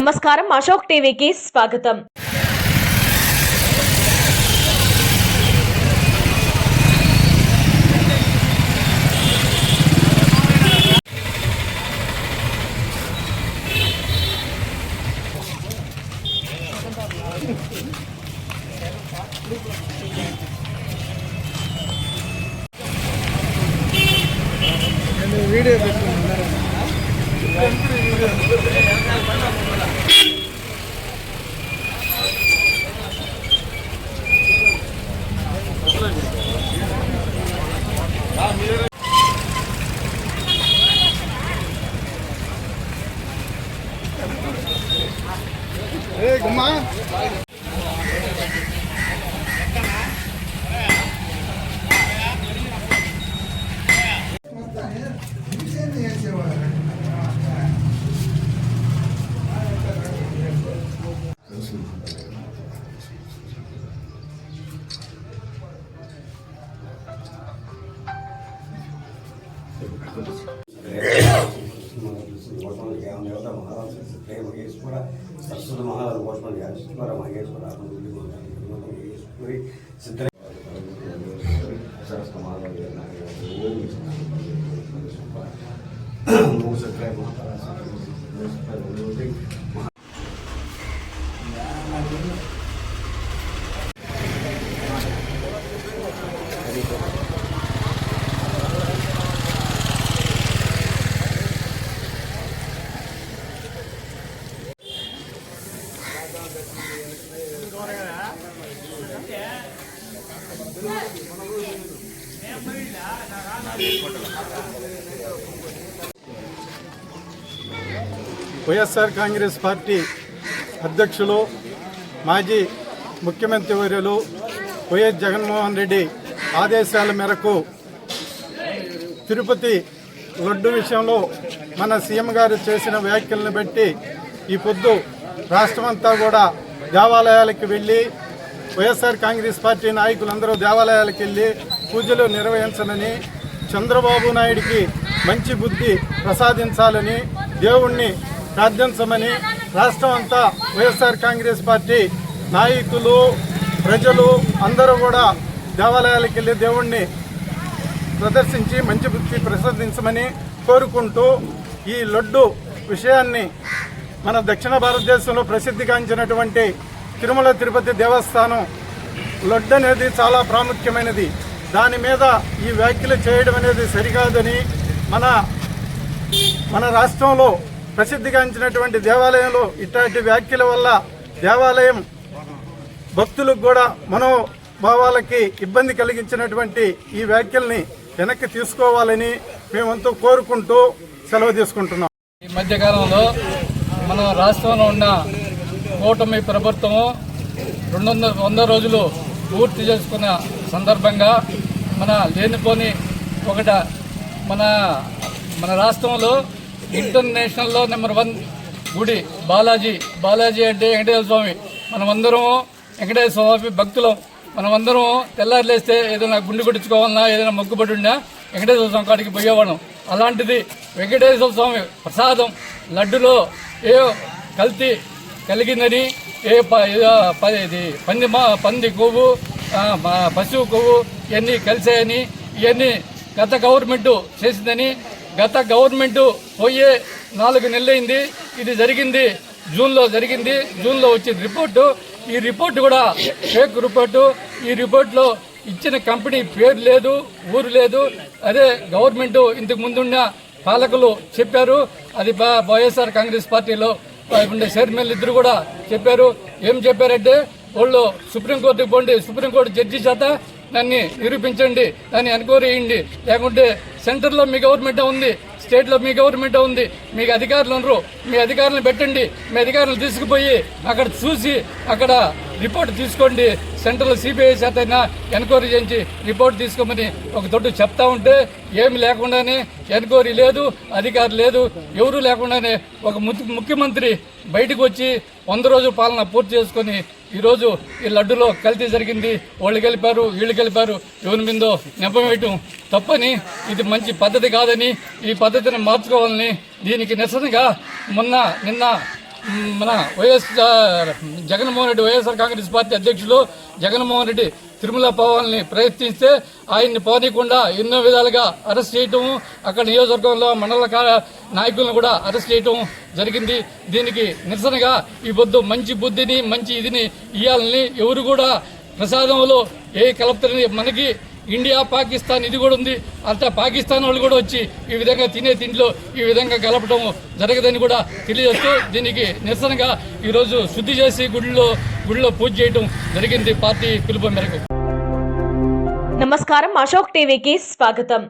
నమస్కారం, అశోక్ టీవీకి స్వాగతం. వీడియో గుమ్మా సరస్వతి మహారాజు కోసమని మహేశ్వర మహేశ్వరి సిద్ధ సరస్వతి మహారాజు వైఎస్ఆర్ కాంగ్రెస్ పార్టీ అధ్యక్షులు మాజీ ముఖ్యమంత్రి వర్యులు వైఎస్ జగన్మోహన్ రెడ్డి ఆదేశాల మేరకు తిరుపతి లడ్డు విషయంలో మన సీఎం గారు చేసిన వ్యాఖ్యలను బట్టి ఈ పొద్దు రాష్ట్రమంతా కూడా దేవాలయాలకు వెళ్ళి వైఎస్ఆర్ కాంగ్రెస్ పార్టీ నాయకులందరూ దేవాలయాలకు వెళ్ళి పూజలు నిర్వహించాలని, చంద్రబాబు నాయుడికి మంచి బుద్ధి ప్రసాదించాలని దేవుణ్ణి ప్రార్థించమని రాష్ట్రం అంతా వైఎస్ఆర్ కాంగ్రెస్ పార్టీ నాయకులు ప్రజలు అందరూ కూడా దేవాలయాలకు వెళ్ళి దేవుణ్ణి ప్రదర్శించి మంచి బుద్ధి ప్రసాదించమని కోరుకుంటూ ఈ లడ్డు విషయాన్ని మన దక్షిణ భారతదేశంలో ప్రసిద్ధిగాంచినటువంటి తిరుమల తిరుపతి దేవస్థానం లడ్డు అనేది చాలా ప్రాముఖ్యమైనది. దాని మీద ఈ వ్యాఖ్యలు చేయడం అనేది సరికాదని మన రాష్ట్రంలో ప్రసిద్ధిగాంచినటువంటి దేవాలయంలో ఇట్లాంటి వ్యాఖ్యల వల్ల దేవాలయం భక్తులకు కూడా మనోభావాలకి ఇబ్బంది కలిగించినటువంటి ఈ వ్యాఖ్యల్ని వెనక్కి తీసుకోవాలని మేమంతా కోరుకుంటూ సెలవు తీసుకుంటున్నాం. ఈ మధ్యకాలంలో మన రాష్ట్రంలో ఉన్న కూటమి ప్రభుత్వము 100 రోజులు పూర్తి చేసుకున్న సందర్భంగా మన లేనిపోని మన రాష్ట్రంలో ఇంటర్నేషనల్లో నెంబర్ 1 గుడి బాలాజీ అంటే వెంకటేశ్వర స్వామి. మనమందరం వెంకటేశ్వర స్వామి భక్తులం. మనమందరం తెల్లారి లేస్తే ఏదైనా గుండు కొట్టించుకోవాలన్నా ఏదైనా మొక్కుబడి ఉన్నా వెంకటేశ్వర స్వామి కాడికి పోయేవాళ్ళం. అలాంటిది వెంకటేశ్వర స్వామి ప్రసాదం లడ్డులో ఏ కల్తీ కలిగిందని, పంది కొవ్వు పశువు కొవ్వు ఇవన్నీ కలిసాయని, ఇవన్నీ గత గవర్నమెంట్ చేసిందని, గత గవర్నమెంట్ పోయే 4 నెలలైంది. ఇది జరిగింది జూన్లో వచ్చింది రిపోర్టు. ఈ రిపోర్టు కూడా ఫేక్ రిపోర్టు. ఈ రిపోర్ట్లో ఇచ్చిన కంపెనీ పేరు లేదు, ఊరు లేదు. అదే గవర్నమెంట్ ఇంతకు ముందున్న పాలకులు చెప్పారు. అది వైఎస్ఆర్ కాంగ్రెస్ పార్టీలో ఉండే చైర్మన్లు ఇద్దరు కూడా చెప్పారు. ఏం చెప్పారంటే, వాళ్ళు సుప్రీంకోర్టుకి పోండి, సుప్రీంకోర్టు జడ్జి చేత దాన్ని నిరూపించండి, దాన్ని ఎన్క్వైరీ చేయండి, లేకుంటే సెంటర్లో మీ గవర్నమెంట్ ఉంది, స్టేట్లో మీ గవర్నమెంట్ ఉంది, మీకు అధికారులు ఉండరు, మీ అధికారులను పెట్టండి, మీ అధికారులు తీసుకుపోయి అక్కడ చూసి అక్కడ రిపోర్ట్ తీసుకోండి, సెంట్రల్ సిబిఐ చేత ఎన్క్వైరీ చేయించి రిపోర్ట్ తీసుకోమని ఒక తోటి చెప్తా ఉంటే ఏమి లేకుండానే ఎన్క్వైరీ లేదు, అధికారులు లేదు, ఎవరూ లేకుండానే ఒక ముఖ్యమంత్రి బయటకు వచ్చి 100 రోజుల పాలన పూర్తి చేసుకొని ఈరోజు ఈ లడ్డులో కల్తీ జరిగింది, వాళ్ళు గెలిపారు, వీళ్ళు గెలిపారు, ఎవరి మీదో నెపం వేయటం తప్పని, ఇది మంచి పద్ధతి కాదని, ఈ పద్ధతిని మార్చుకోవాలని, దీనికి నిరసనగా నిన్న మన వైఎస్ఆర్ కాంగ్రెస్ పార్టీ అధ్యక్షులు జగన్మోహన్ రెడ్డి తిరుమల పోవాలని ప్రయత్నిస్తే ఆయన్ని పోనీయకుండా ఎన్నో విధాలుగా అరెస్ట్ చేయటం, అక్కడ నియోజకవర్గంలో మండల నాయకులను కూడా అరెస్ట్ చేయటం జరిగింది. దీనికి నిరసనగా ఈ పొద్దు మంచి బుద్ధిని మంచి ఇదిని ఇవ్వాలని ఎవరు కూడా ప్రసాదంలో ఏ కలుపుతారని మనకి ఇండియా పాకిస్తాన్ ఇది కూడా ఉంది. అంతా పాకిస్తాన్ వాళ్ళు కూడా వచ్చి ఈ విధంగా తినే తిండిలో ఈ విధంగా కలపడం జరగదని కూడా తెలియజేస్తూ దీనికి నిరసనగా ఈరోజు శుద్ధి చేసి గుడిలో పూజ చేయడం జరిగింది పార్టీ పిలుపు మేరకు. నమస్కారం, అశోక్ టీవీకి స్వాగతం.